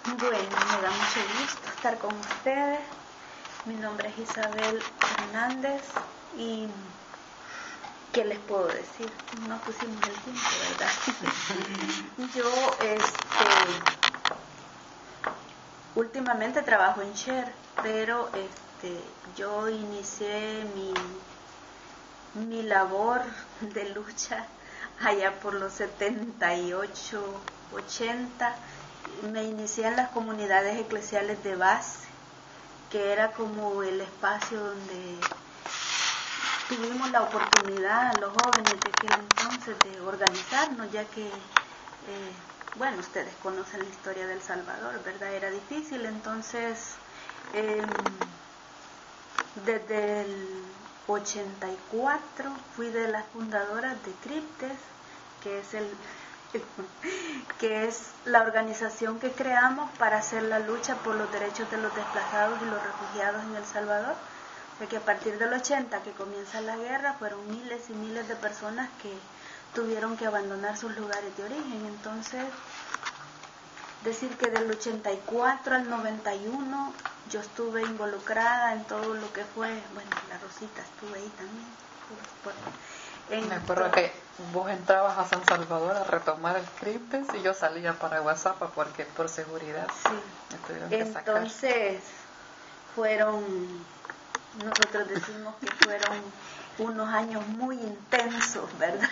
Bueno, me da mucho gusto estar con ustedes. Mi nombre es Isabel Hernández y ¿qué les puedo decir? No pusimos el tiempo, ¿verdad? Yo últimamente trabajo en Share, pero yo inicié mi labor de lucha allá por los 78, 80. Me inicié en las comunidades eclesiales de base, que era como el espacio donde tuvimos la oportunidad, los jóvenes de aquel entonces, de organizarnos, ya que, bueno, ustedes conocen la historia de El Salvador, ¿verdad? Era difícil, entonces, desde el 84 fui de las fundadoras de CRIPTES, que es la organización que creamos para hacer la lucha por los derechos de los desplazados y los refugiados en El Salvador. O sea que a partir del 80 que comienza la guerra fueron miles y miles de personas que tuvieron que abandonar sus lugares de origen. Entonces, decir que del 84 al 91 yo estuve involucrada en todo lo que fue, bueno, la Rosita estuve ahí también. Me acuerdo que vos entrabas a San Salvador a retomar el CRIPTES y yo salía para WhatsApp porque por seguridad me tuvieron que sacar. Entonces nosotros decimos que fueron unos años muy intensos, ¿verdad?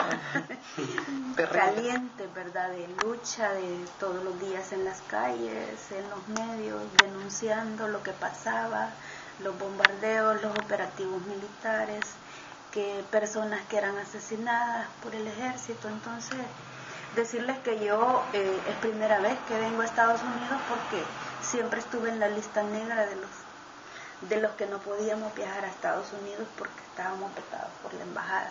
Calientes, ¿verdad? De lucha, de todos los días en las calles, en los medios, denunciando lo que pasaba, los bombardeos, los operativos militares, que personas que eran asesinadas por el ejército. Entonces, decirles que yo es primera vez que vengo a Estados Unidos porque siempre estuve en la lista negra de los que no podíamos viajar a Estados Unidos porque estábamos vetados por la embajada.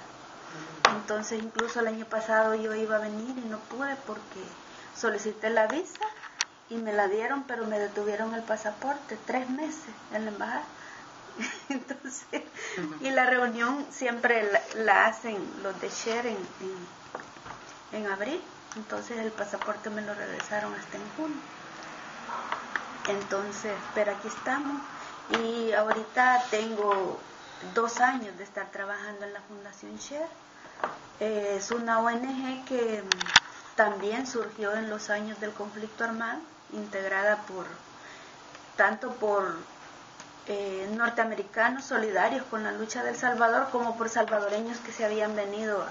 Entonces, incluso el año pasado yo iba a venir y no pude porque solicité la visa y me la dieron, pero me detuvieron el pasaporte 3 meses en la embajada. Entonces, y la reunión siempre la hacen los de Share en abril, entonces el pasaporte me lo regresaron hasta en junio. Entonces, pero aquí estamos y ahorita tengo 2 años de estar trabajando en la Fundación Share. Es una ONG que también surgió en los años del conflicto armado, integrada tanto por norteamericanos solidarios con la lucha del Salvador como por salvadoreños que se habían venido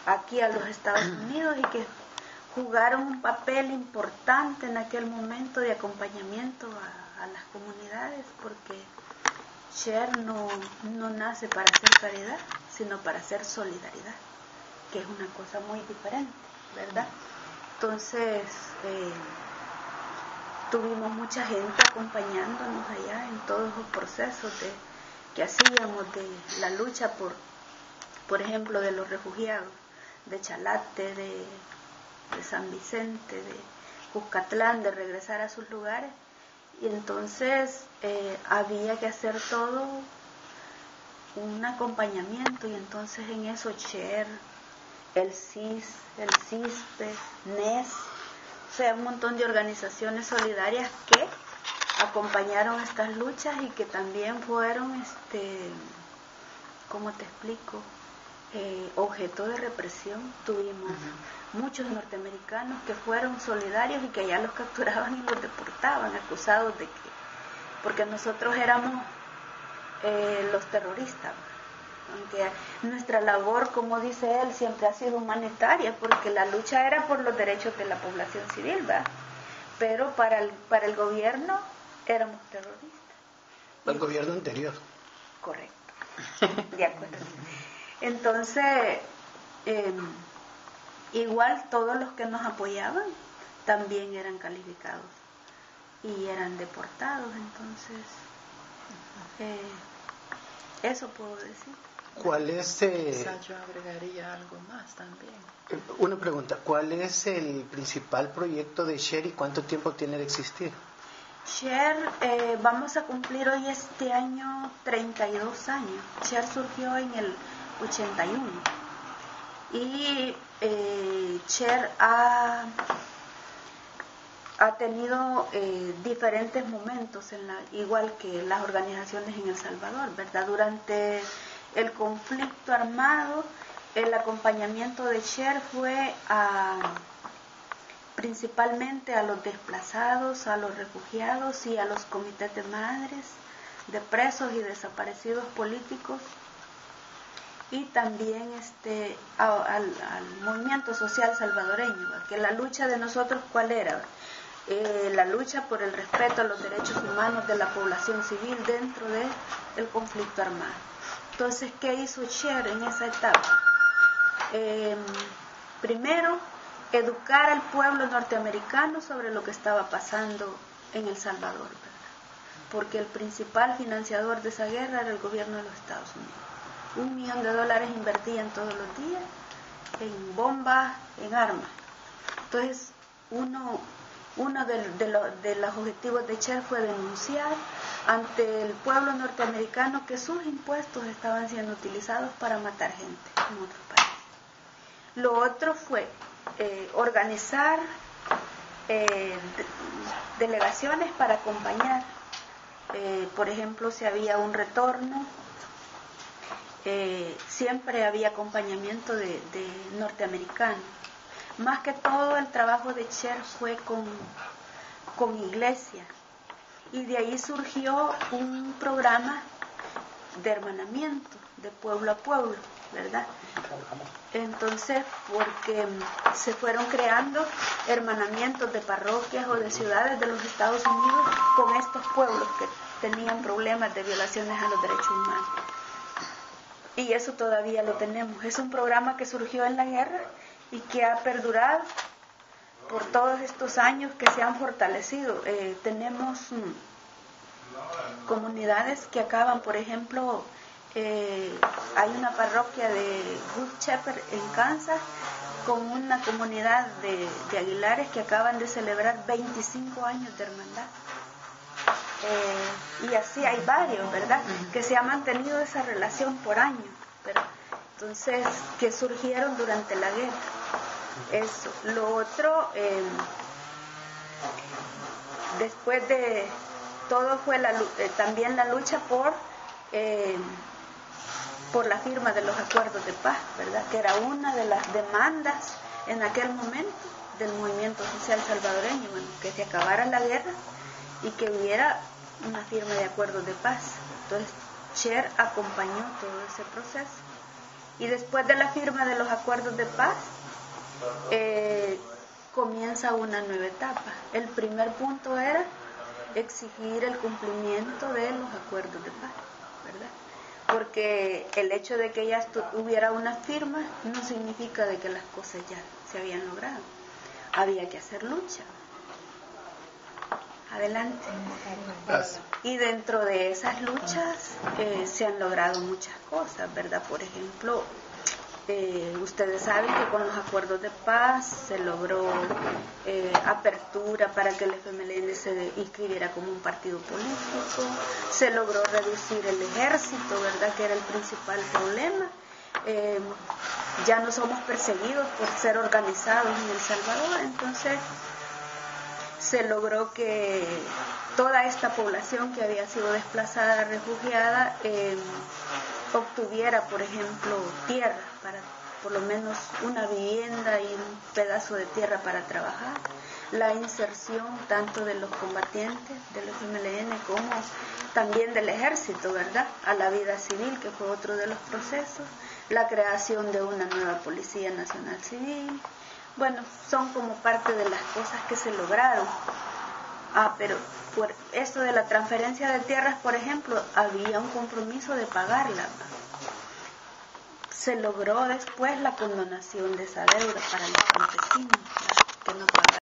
aquí a los Estados Unidos y que jugaron un papel importante en aquel momento de acompañamiento a las comunidades, porque Share no nace para hacer caridad, sino para hacer solidaridad, que es una cosa muy diferente, ¿verdad? Entonces, tuvimos mucha gente acompañándonos allá en todos los procesos que hacíamos de la lucha por ejemplo, de los refugiados, de Chalate, de San Vicente, de Cuscatlán, de regresar a sus lugares. Y entonces había que hacer todo un acompañamiento, y entonces en eso Share, el CIS, el CISPE, NES, o sea, un montón de organizaciones solidarias que acompañaron estas luchas y que también fueron, ¿cómo te explico? Objeto de represión. Tuvimos muchos norteamericanos que fueron solidarios y que allá los capturaban y los deportaban, acusados de que, porque nosotros éramos los terroristas, aunque nuestra labor, como dice él, siempre ha sido humanitaria, porque la lucha era por los derechos de la población civil, ¿verdad? Pero para el gobierno éramos terroristas. El gobierno anterior. Correcto, de acuerdo. Entonces, igual todos los que nos apoyaban también eran calificados y eran deportados. Entonces, eso puedo decir. ¿Cuál es? Yo agregaría algo más también. Una pregunta, ¿cuál es el principal proyecto de Share y cuánto tiempo tiene de existir? Share, vamos a cumplir hoy este año 32 años. Share surgió en el 81 y Share ha tenido diferentes momentos, igual que las organizaciones en El Salvador, ¿verdad? Durante el conflicto armado, el acompañamiento de Sher fue principalmente a los desplazados, a los refugiados y a los comités de madres de presos y desaparecidos políticos, y también al movimiento social salvadoreño, que la lucha de nosotros, ¿cuál era? La lucha por el respeto a los derechos humanos de la población civil dentro del conflicto armado. Entonces, ¿qué hizo Sher en esa etapa? Primero, educar al pueblo norteamericano sobre lo que estaba pasando en El Salvador, ¿verdad? Porque el principal financiador de esa guerra era el gobierno de los Estados Unidos. $1 millón invertían todos los días en bombas, en armas. Entonces, uno de los objetivos de Sher fue denunciar ante el pueblo norteamericano que sus impuestos estaban siendo utilizados para matar gente en otros países. Lo otro fue organizar delegaciones para acompañar. Por ejemplo, si había un retorno, siempre había acompañamiento de norteamericanos. Más que todo el trabajo de Sher fue con iglesia, y de ahí surgió un programa de hermanamiento de pueblo a pueblo, ¿verdad? Entonces, porque se fueron creando hermanamientos de parroquias o de ciudades de los Estados Unidos con estos pueblos que tenían problemas de violaciones a los derechos humanos. Y eso todavía lo tenemos. Es un programa que surgió en la guerra y que ha perdurado por todos estos años, que se han fortalecido. Tenemos comunidades que acaban, por ejemplo, hay una parroquia de Good Shepherd en Kansas con una comunidad de Aguilares que acaban de celebrar 25 años de hermandad. Y así hay varios, ¿verdad?, que se ha mantenido esa relación por años, pero entonces, que surgieron durante la guerra. Eso. Lo otro, después de todo, fue también la lucha por la firma de los acuerdos de paz, ¿verdad?, que era una de las demandas en aquel momento del movimiento social salvadoreño, bueno, que se acabara la guerra y que hubiera una firma de acuerdos de paz. Entonces, Sher acompañó todo ese proceso. Y después de la firma de los acuerdos de paz, comienza una nueva etapa. El primer punto era exigir el cumplimiento de los acuerdos de paz, ¿verdad? Porque el hecho de que ya hubiera una firma no significa de que las cosas ya se habían logrado. Había que hacer lucha. Adelante. Y dentro de esas luchas se han logrado muchas cosas, ¿verdad? Por ejemplo, ustedes saben que con los acuerdos de paz se logró apertura para que el FMLN se inscribiera como un partido político, se logró reducir el ejército, ¿verdad?, que era el principal problema. Ya no somos perseguidos por ser organizados en El Salvador, entonces se logró que toda esta población que había sido desplazada, refugiada, obtuviera, por ejemplo, tierra, para por lo menos una vivienda y un pedazo de tierra para trabajar. La inserción tanto de los combatientes del FMLN como también del ejército, ¿verdad?, a la vida civil, que fue otro de los procesos. La creación de una nueva Policía Nacional Civil. Bueno, son como parte de las cosas que se lograron. Pero por esto de la transferencia de tierras, por ejemplo, había un compromiso de pagarla. Se logró después la condonación de esa deuda para los campesinos, que no pagaron.